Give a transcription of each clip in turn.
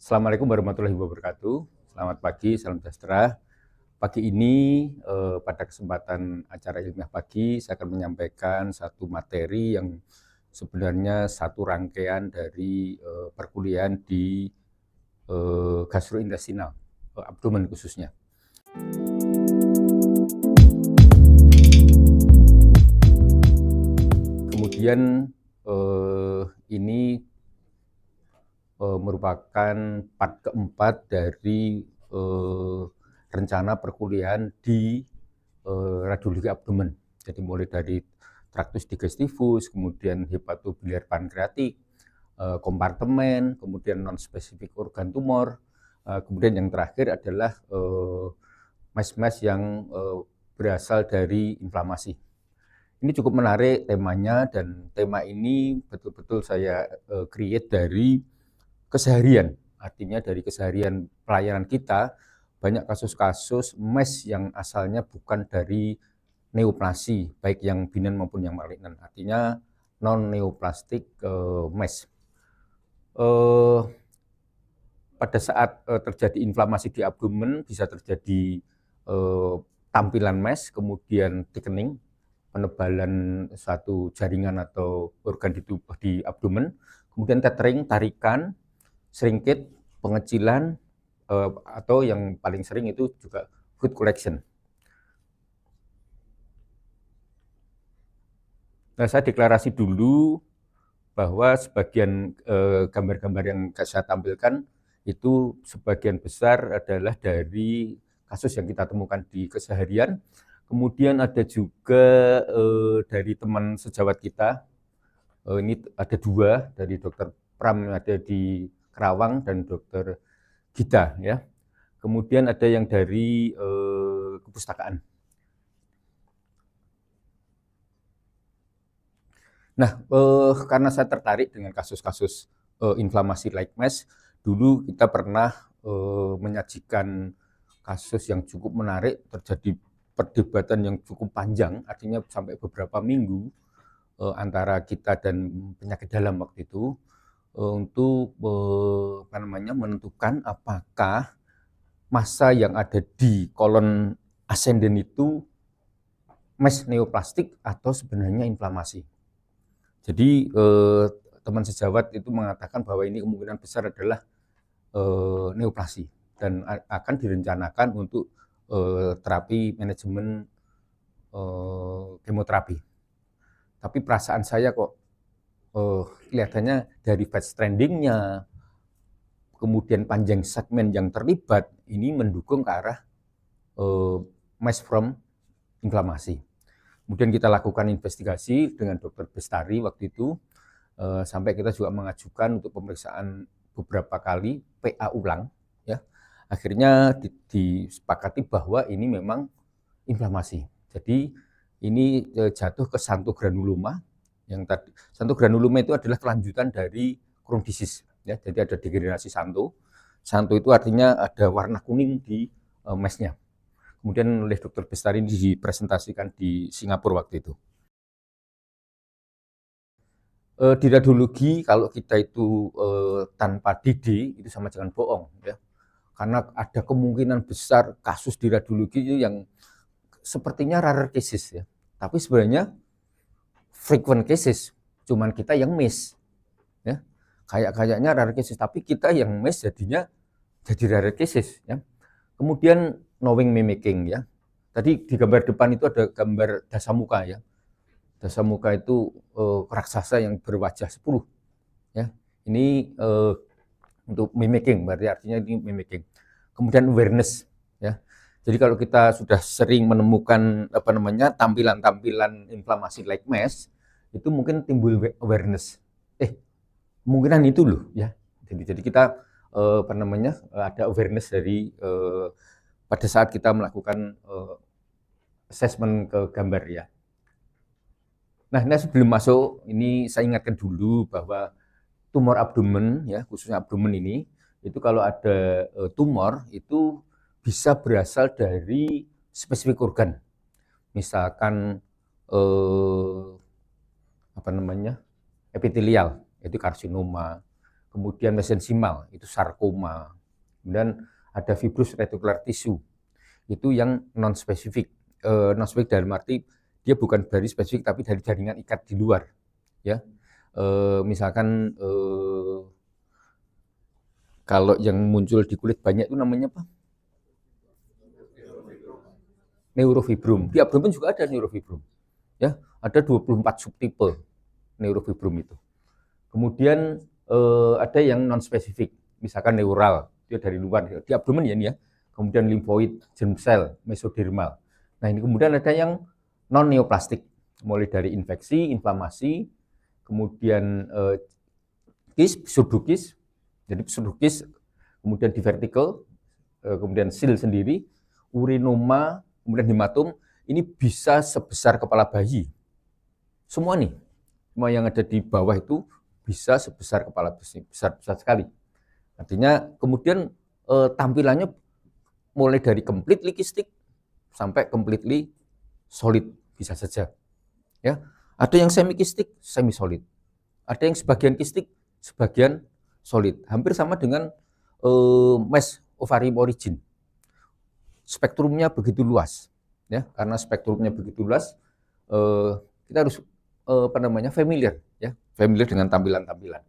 Assalamualaikum warahmatullahi wabarakatuh. Selamat pagi, salam sejahtera. Pagi ini pada kesempatan acara ilmiah pagi saya akan menyampaikan satu materi yang sebenarnya satu rangkaian dari perkuliahan di gastrointestinal, abdomen khususnya. Kemudian ini merupakan part keempat dari rencana perkuliahan di radiologi abdomen. Jadi mulai dari traktus digestivus, kemudian hepatobiliar pankreatik, kompartemen, kemudian non-spesifik organ tumor, kemudian yang terakhir adalah mes-mes yang berasal dari inflamasi. Ini cukup menarik temanya, dan tema ini betul-betul saya create dari keseharian. Artinya dari keseharian pelayanan kita, banyak kasus-kasus mes yang asalnya bukan dari neoplasi, baik yang benign maupun yang malignan. Artinya non-neoplastik mes. Pada saat terjadi inflamasi di abdomen, bisa terjadi tampilan mes, kemudian thickening, penebalan suatu jaringan atau organ di tubuh di abdomen, kemudian tethering, tarikan, shrinkage, pengecilan, atau yang paling sering itu juga food collection. Nah, saya deklarasi dulu bahwa sebagian gambar-gambar yang saya tampilkan itu sebagian besar adalah dari kasus yang kita temukan di keseharian. Kemudian ada juga dari teman sejawat kita, ini ada dua, dari Dr. Pram yang ada di Kerawang dan Dr. Gita, ya. Kemudian ada yang dari kepustakaan. Nah, karena saya tertarik dengan kasus-kasus inflamasi like MES, dulu kita pernah menyajikan kasus yang cukup menarik, terjadi perdebatan yang cukup panjang, artinya sampai beberapa minggu antara kita dan penyakit dalam waktu itu untuk menentukan apakah massa yang ada di kolon ascendent itu mes neoplastik atau sebenarnya inflamasi. Jadi teman sejawat itu mengatakan bahwa ini kemungkinan besar adalah neoplasi dan akan direncanakan untuk terapi manajemen kemoterapi. Tapi perasaan saya kok kelihatannya dari batch trendingnya, kemudian panjang segmen yang terlibat, ini mendukung ke arah mes from inflamasi. Kemudian kita lakukan investigasi dengan Dr. Bestari waktu itu, sampai kita juga mengajukan untuk pemeriksaan beberapa kali PA ulang, ya. Akhirnya disepakati bahwa ini memang inflamasi. Jadi ini jatuh ke xanthogranuloma, yang tadi xanthogranuloma itu adalah kelanjutan dari Crohn's disease, ya. Jadi ada degenerasi xantho. Xantho itu artinya ada warna kuning di mesnya. Kemudian oleh Dr. Bestari ini dipresentasikan di Singapura waktu itu. Di radiologi kalau kita itu tanpa DD itu sama dengan bohong, ya. Karena ada kemungkinan besar kasus di radiologi itu yang sepertinya rare cases, ya. Tapi sebenarnya frequent cases, cuman kita yang miss, ya. Kayaknya rare cases, tapi kita yang miss jadinya jadi rare cases, ya. Kemudian knowing mimicking, ya. Tadi di gambar depan itu ada gambar dasamuka, ya. Dasamuka itu raksasa yang berwajah 10, ya. Ini untuk mimicking, berarti artinya ini mimicking. Kemudian awareness, ya. Jadi kalau kita sudah sering menemukan tampilan-tampilan inflamasi like MES, itu mungkin timbul awareness. Kemungkinan itu loh, ya. Jadi kita ada awareness dari pada saat kita melakukan assessment ke gambar, ya. Nah, sebelum masuk ini saya ingatkan dulu bahwa tumor abdomen, ya, khususnya abdomen ini, itu kalau ada tumor itu bisa berasal dari spesifik organ. Misalkan epitelial, yaitu karsinoma, Kemudian mesensimal, itu sarkoma. Kemudian ada fibrous reticular tissue, itu yang non-spesifik. Non-spesifik dalam arti dia bukan dari spesifik, tapi dari jaringan ikat di luar. Ya, misalkan kalau yang muncul di kulit banyak itu namanya apa? Neurofibrom. Di abdomen juga ada neurofibrom. Ya, ada 24 subtipe neurofibrom itu. Kemudian ada yang non spesifik, misalkan neural, dia dari luar di abdomen ya ini ya. Kemudian limfoid, germ cell, mesodermal. Nah, ini kemudian ada yang non neoplastik, mulai dari infeksi, inflamasi, kemudian pseudokis, jadi pseudokis, kemudian di vertical, kemudian sil sendiri, urinoma, kemudian hematom, ini bisa sebesar kepala bayi. Semua nih, semua yang ada di bawah itu bisa sebesar kepala bayi, besar sekali. Artinya kemudian tampilannya mulai dari completely kistik sampai completely solid bisa saja. Ya, ada yang semi kistik, semi solid. Ada yang sebagian kistik, sebagian solid. Hampir sama dengan mass ovarium origin. Spektrumnya begitu luas, ya. Karena spektrumnya begitu luas, kita harus familiar, ya, familiar dengan tampilan-tampilan.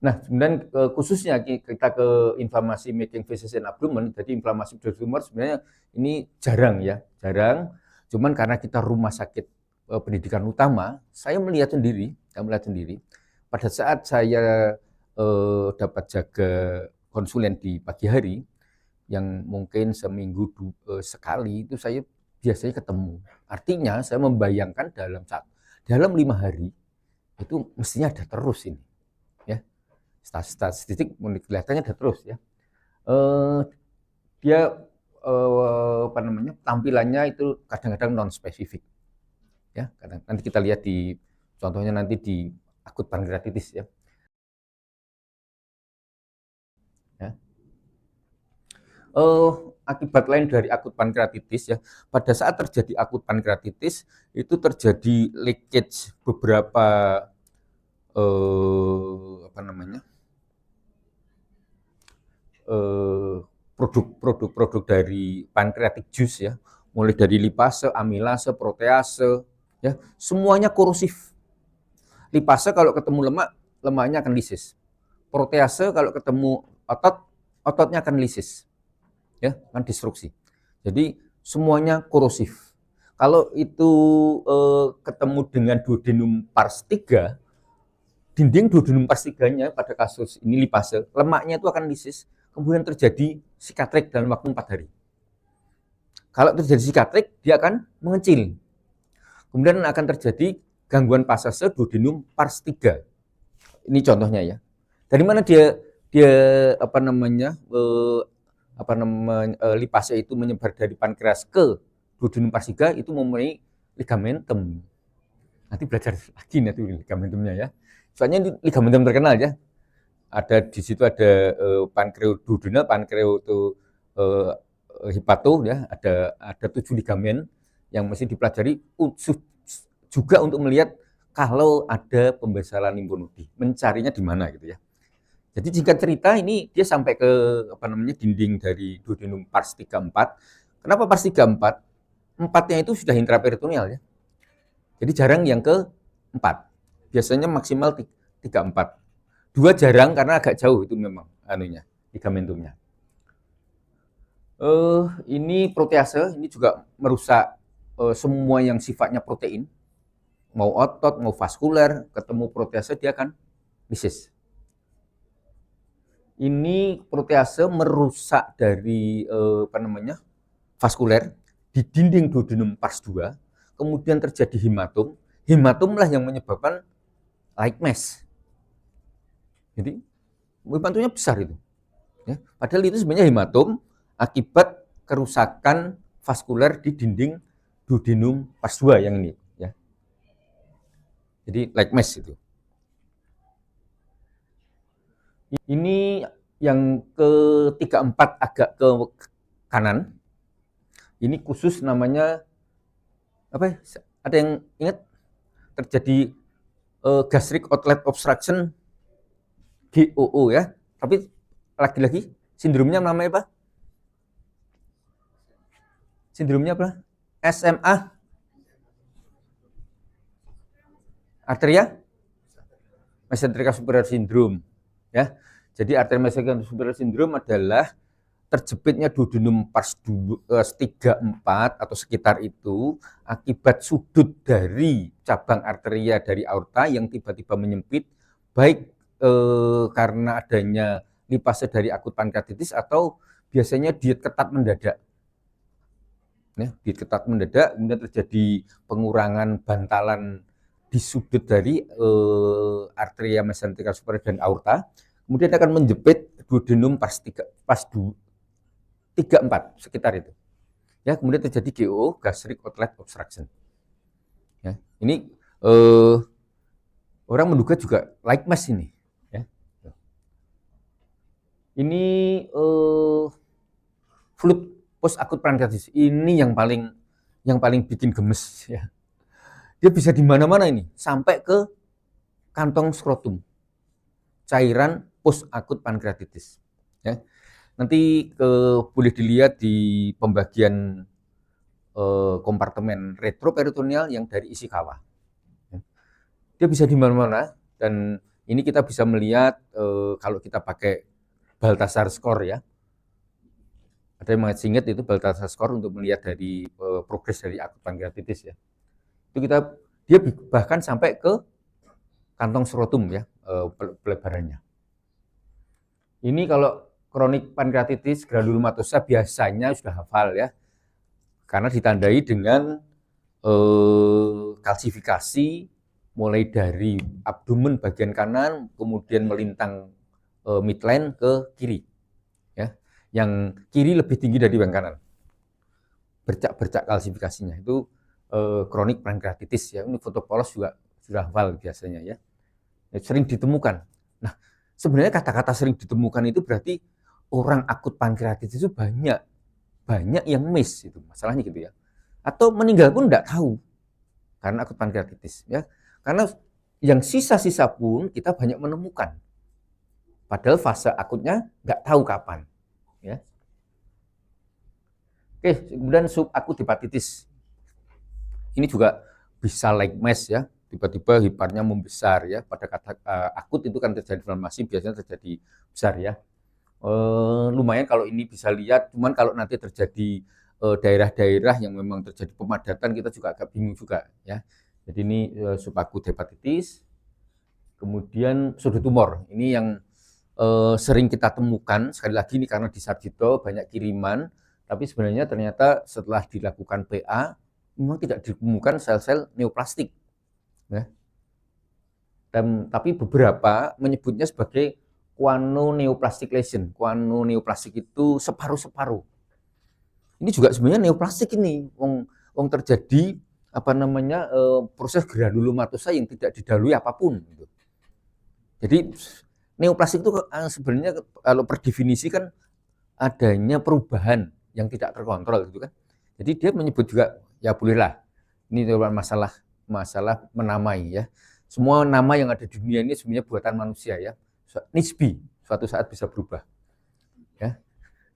Nah, kemudian khususnya kita ke inflamasi making faces and abdomen, jadi inflamasi tumor sebenarnya ini jarang ya, jarang. Cuman karena kita rumah sakit pendidikan utama, saya melihat sendiri, pada saat saya dapat jaga konsulen di pagi hari, yang mungkin seminggu sekali itu saya biasanya ketemu. Artinya saya membayangkan dalam 5 hari itu mestinya ada terus ini, ya. Statistik kelihatannya ada terus ya. Dia tampilannya itu kadang-kadang non spesifik. Ya, nanti kita lihat di contohnya nanti di akut pankreatitis ya. Ya. Akibat lain dari akut pankreatitis ya, pada saat terjadi akut pankreatitis itu terjadi leakage beberapa produk-produk dari pancreatic juice ya, mulai dari lipase, amilase, protease, ya, semuanya korosif. Lipase kalau ketemu lemak, lemaknya akan lisis. Protease kalau ketemu otot, ototnya akan lisis, ya, akan destruksi. Jadi semuanya korosif. Kalau itu ketemu dengan duodenum pars 3, dinding duodenum pars 3-nya pada kasus ini lipase, lemaknya itu akan lisis, kemudian terjadi sikatrik dalam waktu 4 hari. Kalau terjadi sikatrik, dia akan mengecil. Kemudian akan terjadi gangguan pasase duodenum pars 3. Ini contohnya ya. Dari mana dia lipase itu menyebar dari pankreas ke duodenum pars 3 itu mempunyai ligamentum. Nanti belajar lagi nanti ligamentumnya ya. Soalnya ligamentum terkenal ya. Ada di situ ada pankreoduodenal, pankreohepato ya, ada 7 ligamen yang mesti dipelajari juga untuk melihat kalau ada pembesaran limfonodi, mencarinya di mana gitu ya. Jadi singkat cerita ini dia sampai ke dinding dari duodenum pars 3-4. Kenapa pars 3-4? 4-nya itu sudah intraperitoneal ya. Jadi jarang yang ke 4. Biasanya maksimal 3-4. 2 jarang karena agak jauh itu memang ligamentumnya. Ini protease, ini juga merusak semua yang sifatnya protein. Mau otot, mau vaskuler, ketemu protease dia akan lisis. Ini protease merusak dari vaskuler di dinding duodenum pars 2, kemudian terjadi hematom. Hematomlah yang menyebabkan like mass. Jadi hematomnya besar itu. Ya, padahal itu sebenarnya hematom akibat kerusakan vaskuler di dinding duodenum pars 2 yang ini ya. Jadi like mass itu. Ini yang ke-3-4 agak ke kanan. Ini khusus namanya apa ya? Ada yang ingat terjadi gastric outlet obstruction GOO ya. Tapi lagi-lagi sindromnya namanya apa? Sindromnya apa? SMA arteria mesenterika superior syndrome ya. Jadi arteria mesenterika superior syndrome adalah terjepitnya duodenum pars 34 atau sekitar itu akibat sudut dari cabang arteria dari aorta yang tiba-tiba menyempit, baik karena adanya lipase dari akut pankreatitis atau biasanya diet ketat mendadak. Ya, diet ketat mendadak, kemudian terjadi pengurangan bantalan di sudut dari arteria mesenterika superior dan aorta, kemudian akan menjepit duodenum pars 34 sekitar itu. Ya, kemudian terjadi GO, gastric outlet obstruction. Ya, ini orang menduga juga like mass ini. Ya. Ini fluid post akut pankreatitis ini yang paling bikin gemes. Ya. Dia bisa di mana-mana ini, sampai ke kantong skrotum, cairan post akut pankreatitis. Ya. Nanti boleh dilihat di pembagian kompartemen retroperitoneal yang dari isi kawah. Dia bisa di mana-mana dan ini kita bisa melihat kalau kita pakai Balthasar score ya. Ada yang masih ingat itu Balthasar score untuk melihat dari progres dari akut pankreatitis ya. Itu dia bahkan sampai ke kantong skrotum ya pelebarannya. Ini kalau kronik pankreatitis granulomatosa biasanya sudah hafal ya, karena ditandai dengan kalsifikasi mulai dari abdomen bagian kanan, kemudian melintang midline ke kiri, ya, yang kiri lebih tinggi dari yang kanan, bercak-bercak kalsifikasinya itu kronik pankreatitis ya. Ini foto polos juga sudah hafal biasanya ya, sering ditemukan. Nah, sebenarnya kata-kata sering ditemukan itu berarti orang akut pankreatitis itu banyak yang miss itu masalahnya gitu ya, atau meninggal pun enggak tahu karena akut pankreatitis ya, karena yang sisa-sisa pun kita banyak menemukan padahal fase akutnya enggak tahu kapan ya. Oke, kemudian subakut hepatitis ini juga bisa like mass ya, tiba-tiba heparnya membesar ya. Pada kata akut itu kan terjadi inflamasi, biasanya terjadi besar ya. Lumayan kalau ini bisa lihat, cuman kalau nanti terjadi daerah-daerah yang memang terjadi pemadatan kita juga agak bingung juga ya. Jadi ini subakut hepatitis, kemudian pseudotumor ini yang sering kita temukan. Sekali lagi ini karena di Sarjito banyak kiriman, tapi sebenarnya ternyata setelah dilakukan PA memang tidak ditemukan sel-sel neoplastik ya. Tapi beberapa menyebutnya sebagai guanoneoplastic lesion. Guanoneoplastik itu separuh-separuh. Ini juga sebenarnya neoplastik ini, wong terjadi proses granulomatosa yang tidak didahului apapun. Gitu. Jadi neoplastik itu sebenarnya kalau per definisi kan adanya perubahan yang tidak terkontrol gitu kan. Jadi dia menyebut juga ya bolehlah. Ini masalah menamai ya. Semua nama yang ada di dunia ini sebenarnya buatan manusia ya. Nisbi, suatu saat bisa berubah. Ya.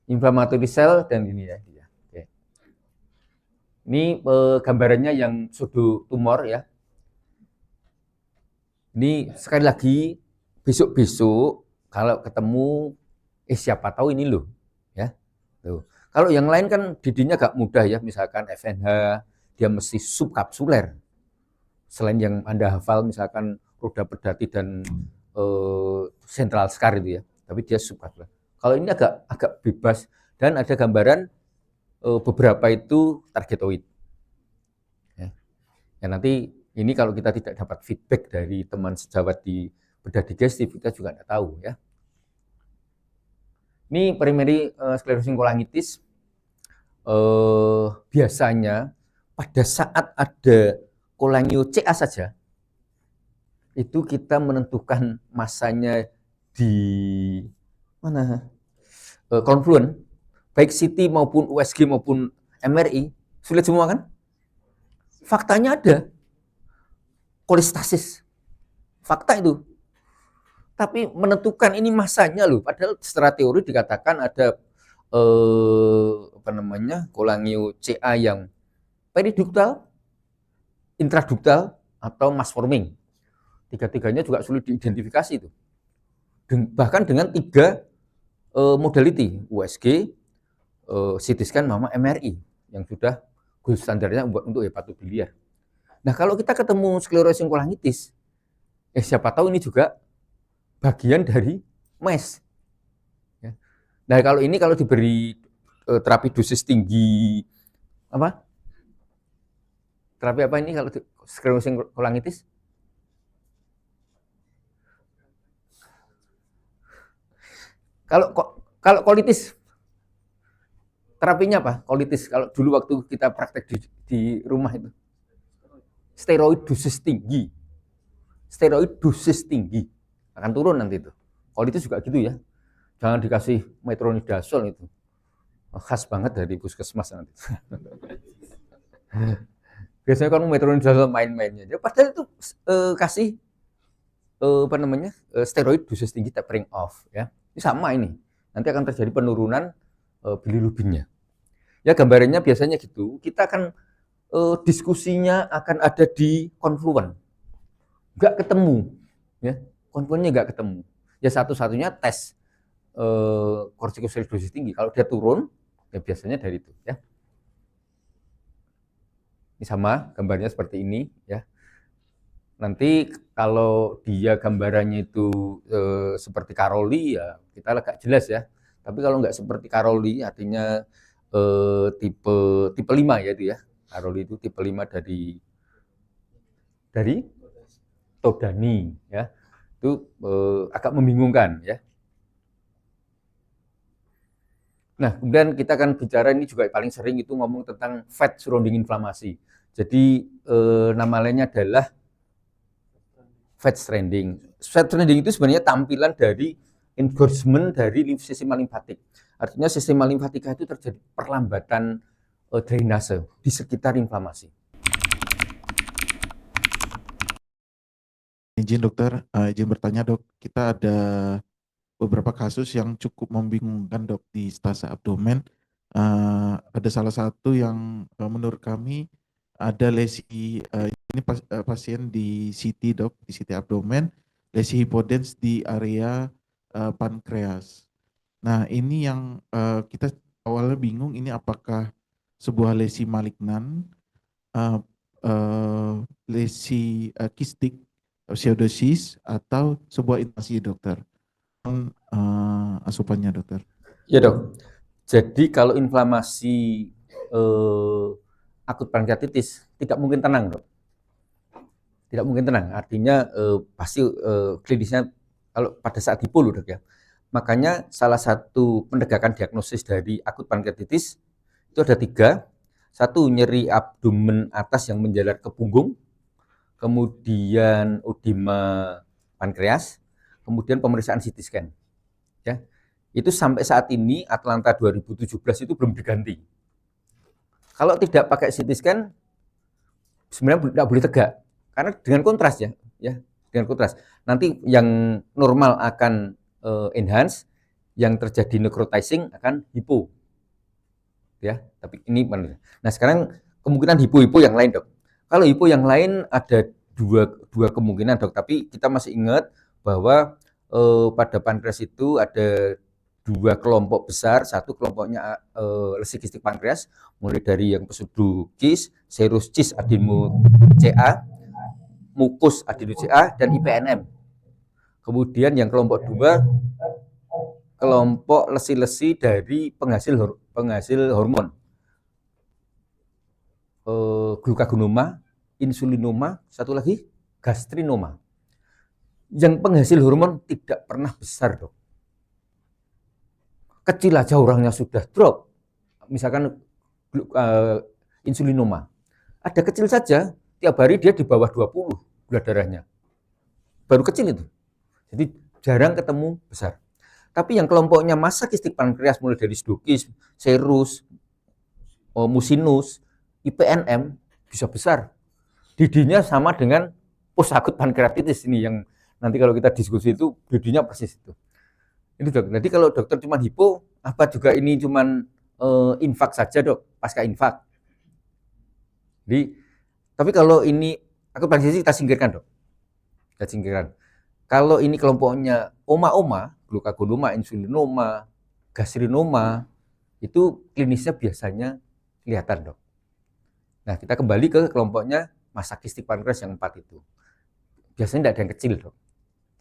Inflammatory cell dan ini ya. Oke. Ini gambarannya yang pseudotumor ya. Ini sekali lagi besok-besok kalau ketemu siapa tahu ini loh ya. Tuh. Kalau yang lain kan didinya agak mudah ya, misalkan FNH dia mesti subkapsuler. Selain yang Anda hafal misalkan roda pedati dan sentral scar itu ya, tapi dia subkapsuler. Kalau ini agak bebas dan ada gambaran beberapa itu targetoid. Ya nanti ini kalau kita tidak dapat feedback dari teman sejawat di bedah digestif kita juga tidak tahu ya. Ini primary sclerosing cholangitis biasanya pada saat ada cholangio CA saja itu kita menentukan masanya di mana confluent baik CT maupun USG maupun MRI sulit semua kan? Faktanya ada kolestasis. Fakta itu. Tapi menentukan ini masanya loh, padahal secara teori dikatakan ada kolangio CA yang periduktal, intraduktal, atau mass forming. Tiga-tiganya juga sulit diidentifikasi itu. Bahkan dengan 3 modality, USG, CT scan, sama MRI yang sudah gold standarnya untuk hepatobiliar. Nah, kalau kita ketemu sklerosing kolangitis, siapa tahu ini juga bagian dari MES. Ya. Nah, kalau diberi terapi dosis tinggi, terapi apa ini kalau sklerosing kolangitis? Kalau kolitis, terapinya apa? Kolitis, kalau dulu waktu kita praktek di rumah itu. Steroid dosis tinggi. Steroid dosis tinggi. Akan turun nanti itu. Kolitis juga gitu ya. Jangan dikasih metronidazol itu. Khas banget dari puskesmas nanti. Biasanya kan metronidazol main-mainnya. Padahal itu kasih steroid dosis tinggi tapering off ya. Ini sama ini. Nanti akan terjadi penurunan bilirubinnya. Ya gambarannya biasanya gitu. Kita akan diskusinya akan ada di konfluen. Nggak ketemu ya. Konfluennya nggak ketemu. Ya satu-satunya tes kortikosteroid dosis tinggi. Kalau dia turun, ya biasanya dari itu ya. Ini sama gambarnya seperti ini ya. Nanti kalau dia gambarannya itu seperti Karoli ya kita agak jelas ya. Tapi kalau nggak seperti Karoli artinya tipe 5 ya itu ya. Karoli itu tipe 5 dari Todani ya. Itu agak membingungkan ya. Nah, kemudian kita akan bicara ini juga paling sering itu ngomong tentang fat surrounding inflamasi. Jadi nama lainnya adalah fat stranding. Fat stranding itu sebenarnya tampilan dari engorgement dari sistem limfatik. Artinya sistem limfatika itu terjadi perlambatan drainase di sekitar inflamasi. Izin dokter, izin bertanya dok, kita ada beberapa kasus yang cukup membingungkan dok di stase abdomen. Ada salah satu yang menurut kami ada lesi, ini pasien di CT dok, di CT abdomen, lesi hipodens di area pankreas. Nah ini yang kita awalnya bingung, ini apakah sebuah lesi malignan, lesi kistik, pseudosis, atau sebuah inflasi dokter? Asupannya dokter. Ya dok, jadi kalau inflamasi akut pankreatitis tidak mungkin tenang dok. Tidak mungkin tenang, artinya pasti klinisnya kalau pada saat hipo dok ya. Makanya salah satu penegakan diagnosis dari akut pankreatitis itu ada 3. Satu, nyeri abdomen atas yang menjalar ke punggung, kemudian edema pankreas, kemudian pemeriksaan CT scan. Ya. Itu sampai saat ini Atlanta 2017 itu belum diganti. Kalau tidak pakai CT scan sebenarnya tidak boleh tegak karena dengan kontras ya, dengan kontras. Nanti yang normal akan enhance, yang terjadi necrotizing akan hipo. Ya, tapi ini benar. Nah, sekarang kemungkinan hipo yang lain, Dok. Kalau hipo yang lain ada dua kemungkinan, Dok, tapi kita masih ingat bahwa pada pankreas itu ada 2 kelompok besar. Satu kelompoknya lesi kistik pankreas, mulai dari yang pseudokis, serous cis adeno CA, mukus adeno CA, dan IPNM. Kemudian yang kelompok 2, kelompok lesi-lesi dari penghasil hormon, glucagonoma, insulinoma, satu lagi gastrinoma. Yang penghasil hormon tidak pernah besar, Dok. Kecil aja orangnya sudah drop. Misalkan insulinoma. Ada kecil saja, tiap hari dia di bawah 20 gula darahnya. Baru kecil itu. Jadi jarang ketemu besar. Tapi yang kelompoknya massa kistik pankreas mulai dari pseudokis, serous, mucinous, IPNM bisa besar. Didinya sama dengan post akut pankreatitis ini yang Nanti kalau kita diskusi itu bodinya persis itu. Ini dok. Jadi kalau dokter cuma hipo, apa juga ini cuma infak saja dok, pasca infak. Jadi, tapi kalau ini akupansi kita singkirkan dok, kita singkirkan. Kalau ini kelompoknya oma-oma, glukagonoma, insulinoma, gastrinoma, itu klinisnya biasanya kelihatan dok. Nah kita kembali ke kelompoknya masa kistik pankreas yang 4 itu. Biasanya tidak ada yang kecil dok.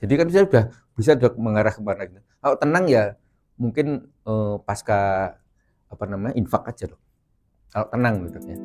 Jadi kan saya sudah bisa dok mengarah kemana gitu. Kalau tenang ya mungkin pasca infak aja dok. Kalau tenang gitu ya.